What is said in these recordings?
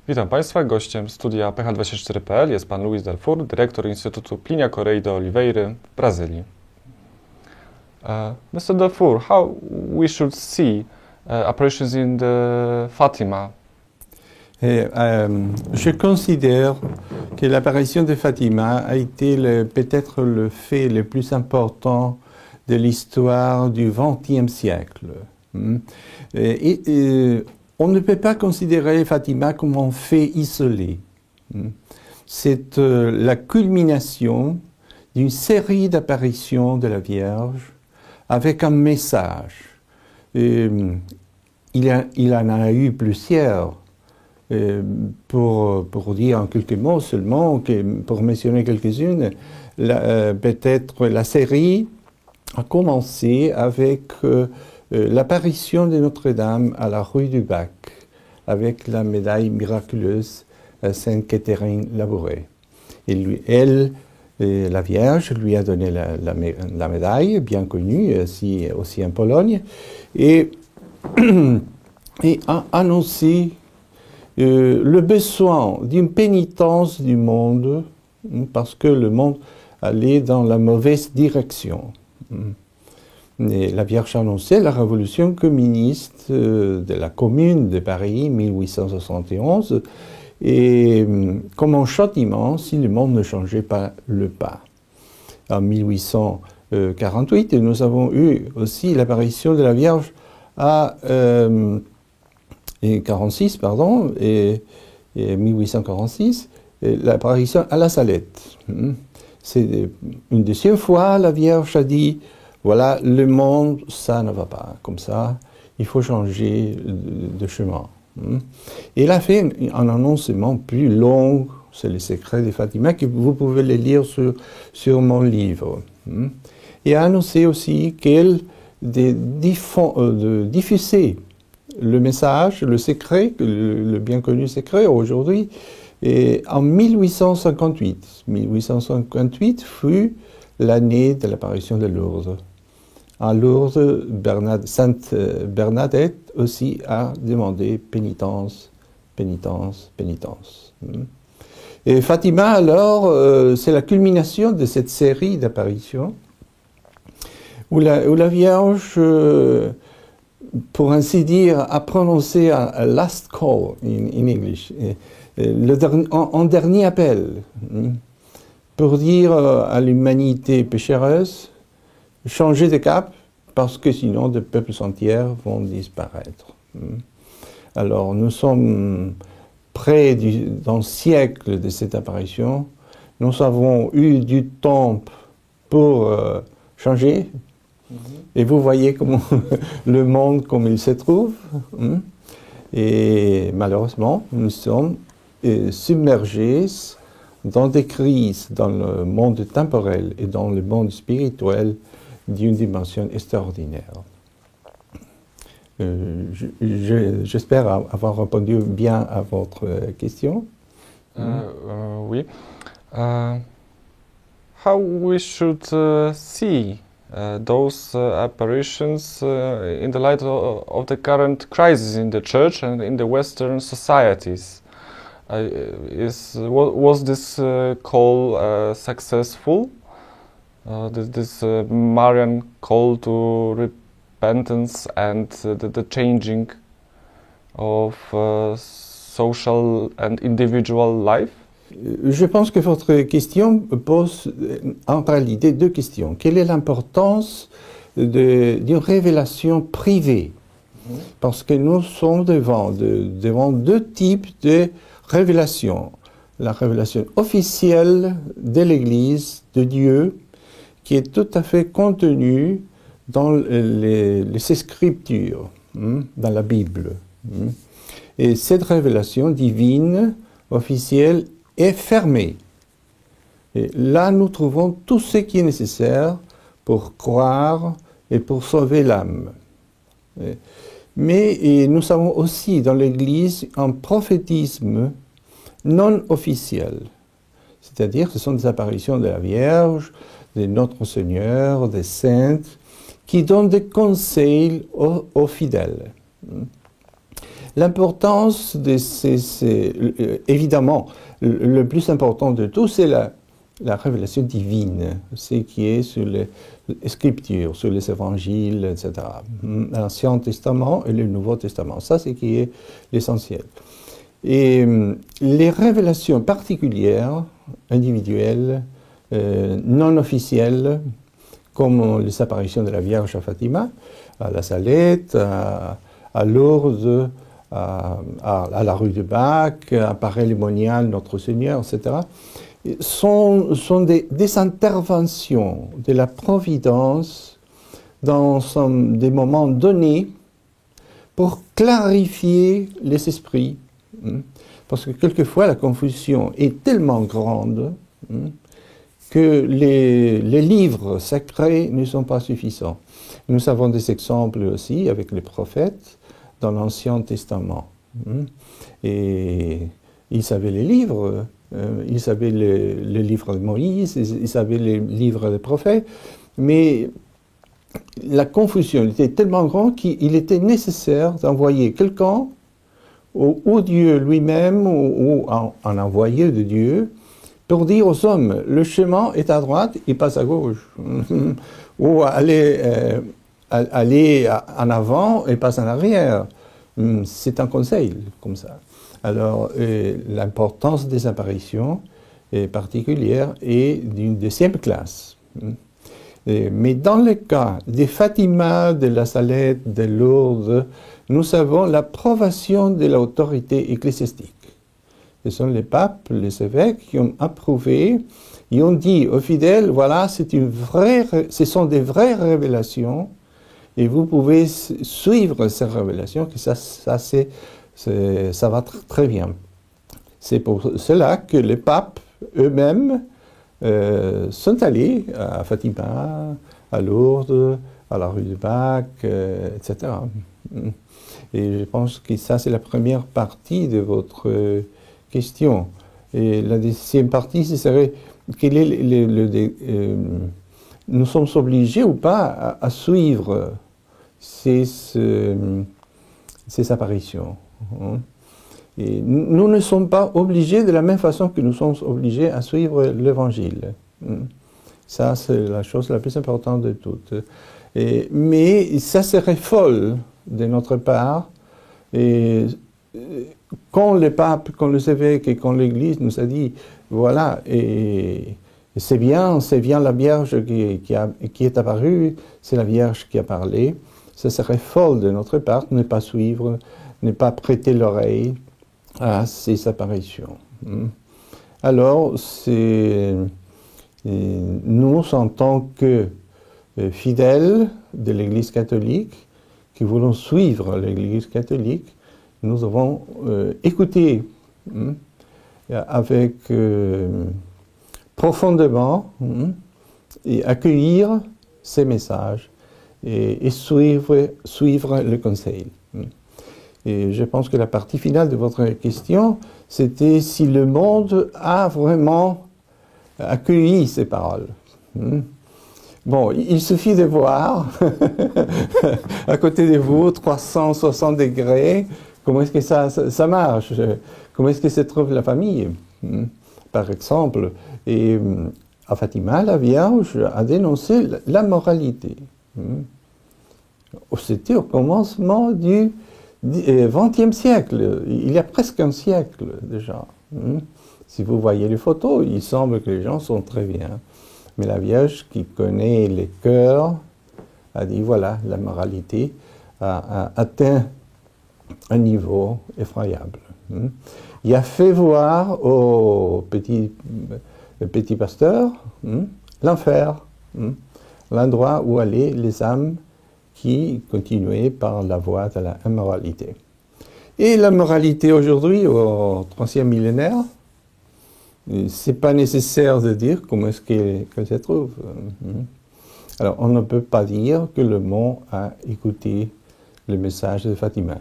Witam Państwa. Gościem studia PH24.pl jest pan Luis Delfour, dyrektor Instytutu Plínia Correia de Oliveira w Brazylii. Mr. Delfour, how we should see apparitions in the Fatima? Je considère que l'apparition de Fatima a été peut-être le fait le plus important de l'histoire du XXe siècle. On ne peut pas considérer Fatima comme un fait isolé. C'est la culmination d'une série d'apparitions de la Vierge avec un message. Il en a eu plusieurs. Pour dire en quelques mots seulement, pour mentionner quelques-unes, peut-être la série a commencé avec l'apparition de Notre-Dame à la rue du Bac, avec la médaille miraculeuse à Sainte Catherine Labouré. Et la Vierge lui a donné la médaille, bien connue aussi en Pologne, et a annoncé le besoin d'une pénitence du monde, parce que le monde allait dans la mauvaise direction. Et la Vierge annonçait la révolution communiste de la Commune de Paris, 1871, et comme un châtiment si le monde ne changeait pas le pas. En 1848, nous avons eu aussi l'apparition de la Vierge à 1846, et 1846, l'apparition à la Salette. C'est une deuxième fois, la Vierge a dit, voilà, le monde, ça ne va pas comme ça, il faut changer de chemin. Et elle a fait un annoncement plus long, c'est le secret de Fatima, que vous pouvez le lire sur mon livre. Et a annoncé aussi qu'elle diffusait le message, le secret, le bien connu secret aujourd'hui, en 1858. 1858 fut l'année de l'apparition de Lourdes. À Lourdes, Sainte Bernadette aussi a demandé pénitence, pénitence, pénitence. Et Fatima, alors, c'est la culmination de cette série d'apparitions où la Vierge, pour ainsi dire, a prononcé un last call in English, un dernier appel, pour dire à l'humanité péchereuse, changer de cap, parce que sinon des peuples entiers vont disparaître. Alors nous sommes près d'un siècle de cette apparition, nous avons eu du temps pour changer, et vous voyez comment le monde comme il se trouve, et malheureusement nous sommes submergés dans des crises dans le monde temporel et dans le monde spirituel d'une dimension extraordinaire. J'espère avoir répondu bien à votre question. Oui. How we should see those apparitions in the light of the current crisis in the church and in the Western societies? Was this call successful? This Marian call to repentance and the changing of social and individual life? Je pense que votre question pose en réalité deux questions. Quelle est l'importance d'une révélation privée? Parce que nous sommes devant deux types de révélations. La révélation officielle de l'Église, de Dieu, qui est tout à fait contenue dans les Écritures, dans la Bible. Et cette révélation divine, officielle, est fermée. Et là, nous trouvons tout ce qui est nécessaire pour croire et pour sauver l'âme. Mais nous avons aussi dans l'Église un prophétisme non officiel. C'est-à-dire que ce sont des apparitions de la Vierge, de Notre Seigneur, des saintes, qui donnent des conseils aux fidèles. L'importance de évidemment, le plus important de tout, c'est la révélation divine, ce qui est sur les Scriptures, sur les évangiles, etc. L'Ancien Testament et le Nouveau Testament, ça c'est qui est l'essentiel. Et les révélations particulières, individuelles, non officielles, comme les apparitions de la Vierge à Fatima, à la Salette, à Lourdes, à la rue de Bac, à Paray-le-Monial, Notre Seigneur, etc., sont des interventions de la Providence dans des moments donnés pour clarifier les esprits. Parce que quelquefois la confusion est tellement grande que les livres sacrés ne sont pas suffisants. Nous avons des exemples aussi avec les prophètes dans l'Ancien Testament. Et ils savaient les livres, ils savaient les livres de Moïse, ils savaient les livres des prophètes, mais la confusion était tellement grande qu'il était nécessaire d'envoyer quelqu'un ou Dieu lui-même ou un envoyé de Dieu pour dire aux hommes, le chemin est à droite, il passe à gauche. Ou aller en avant et passe en arrière. C'est un conseil, comme ça. Alors, l'importance des apparitions est particulière et d'une deuxième classe. Mais dans le cas des Fatima, de la Salette, de Lourdes, nous avons l'approbation de l'autorité ecclésiastique. Ce sont les papes, les évêques qui ont approuvé, ils ont dit aux fidèles, voilà, ce sont des vraies révélations, et vous pouvez suivre ces révélations, que ça va très bien. C'est pour cela que les papes eux-mêmes sont allés à Fatima, à Lourdes, à la rue du Bac, etc. Et je pense que ça, c'est la première partie de votre question. Et la deuxième partie, ce serait quel est nous sommes obligés ou pas à suivre ces apparitions. Et nous ne sommes pas obligés de la même façon que nous sommes obligés à suivre l'Évangile. Ça, c'est la chose la plus importante de toutes. Mais ça serait folle de notre part. Et quand le pape, quand les évêques et quand l'Église nous a dit, voilà, et c'est bien la Vierge qui est apparue, c'est la Vierge qui a parlé, ce serait folle de notre part de ne pas suivre, ne pas prêter l'oreille à ces apparitions. Alors, nous, en tant que fidèles de l'Église catholique, qui voulons suivre l'Église catholique, nous devons écouter avec profondément et accueillir ces messages et suivre le conseil. Et je pense que la partie finale de votre question, c'était si le monde a vraiment accueilli ces paroles. Bon, il suffit de voir à côté de vous, 360 degrés, comment est-ce que ça marche, comment est-ce que se trouve la famille, par exemple. Et à Fatima, la Vierge a dénoncé la moralité. C'était au commencement du XXe siècle, il y a presque un siècle déjà. Si vous voyez les photos, il semble que les gens sont très bien. Mais la Vierge qui connaît les cœurs a dit, voilà, la moralité a atteint un niveau effroyable. Il a fait voir au petit pasteur l'enfer, l'endroit où allaient les âmes qui continuaient par la voie de la immoralité. Et la moralité aujourd'hui, au 3e millénaire, c'est pas nécessaire de dire comment est-ce qu'elle se trouve. Alors, on ne peut pas dire que le monde a écouté le message de Fatima.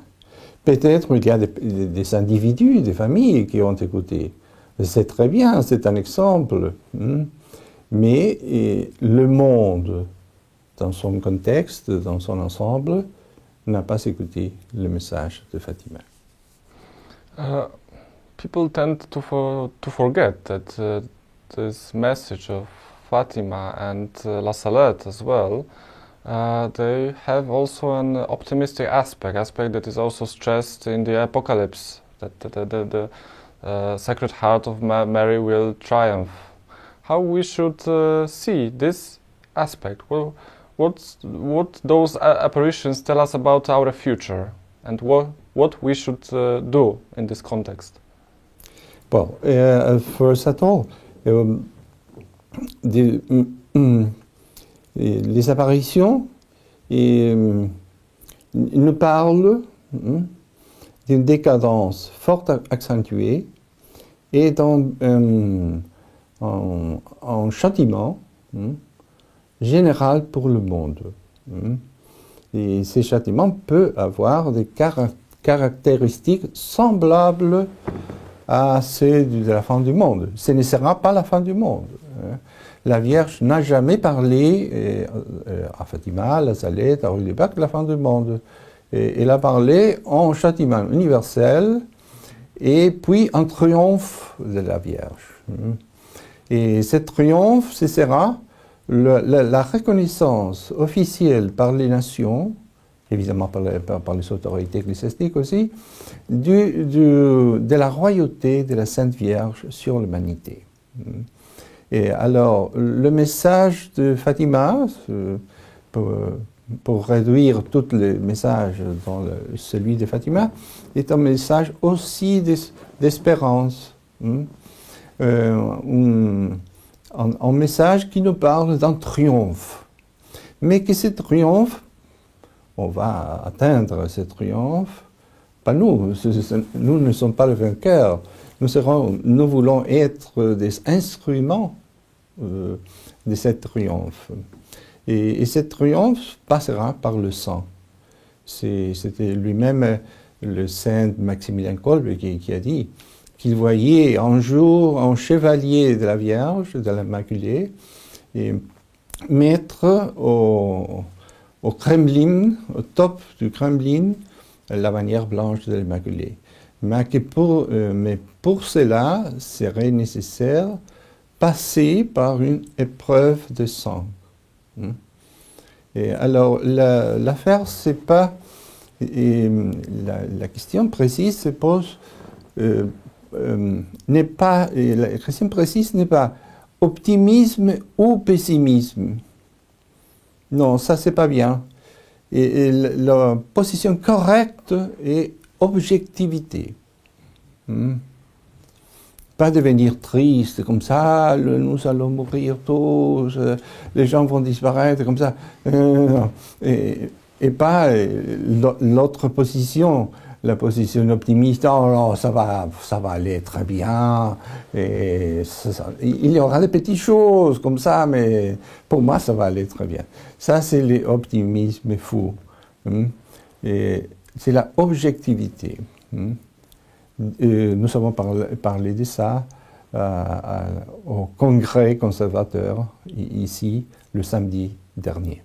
Peut-être qu'il y a des individus, des familles qui ont écouté. C'est très bien, c'est un exemple. Mais le monde, dans son contexte, dans son ensemble, n'a pas écouté le message de Fatima. People tend to forget that this message of Fatima and La Salette as well, they have also an optimistic aspect that is also stressed in the Apocalypse, that the Sacred Heart of Mary will triumph. How we should see this aspect? Well, what those apparitions tell us about our future, and what we should do in this context? Well, first of all, les apparitions nous parlent d'une décadence fort accentuée et d'un châtiment général pour le monde. Et ces châtiments peuvent avoir des caractéristiques semblables à ceux de la fin du monde. Ce ne sera pas la fin du monde. La Vierge n'a jamais parlé à Fatima, à La Salette, à Rudebach de la fin du monde. Elle a parlé en châtiment universel et puis en triomphe de la Vierge. Et ce triomphe, ce sera la reconnaissance officielle par les nations, évidemment par les autorités ecclésiastiques aussi, de la royauté de la Sainte Vierge sur l'humanité. Et alors, le message de Fatima, pour réduire tous les messages dans celui de Fatima, est un message aussi d'espérance. Un message qui nous parle d'un triomphe. Mais que ce triomphe, on va atteindre ce triomphe, pas nous, nous ne sommes pas les vainqueurs, nous voulons être des instruments de ce triomphe. Et ce triomphe passera par le sang. C'était lui-même le saint Maximilien Kolbe qui a dit qu'il voyait un jour un chevalier de la Vierge, de l'Immaculée, et mettre au Kremlin, au top du Kremlin, la bannière blanche de l'Immaculée. Mais pour cela, serait nécessaire passer par une épreuve de sang. Et alors, l'affaire, c'est pas... la question précise se pose... la question précise n'est pas optimisme ou pessimisme. Non, ça c'est pas bien. Et la position correcte est objectivité. Pas devenir triste comme ça, nous allons mourir tous, les gens vont disparaître comme ça. Et pas l'autre position. La position optimiste, oh non, ça va aller très bien, et il y aura des petites choses comme ça, mais pour moi, ça va aller très bien. Ça, c'est l'optimisme fou. Et c'est la objectivité. Nous avons parlé de ça au congrès conservateur, ici, le samedi dernier.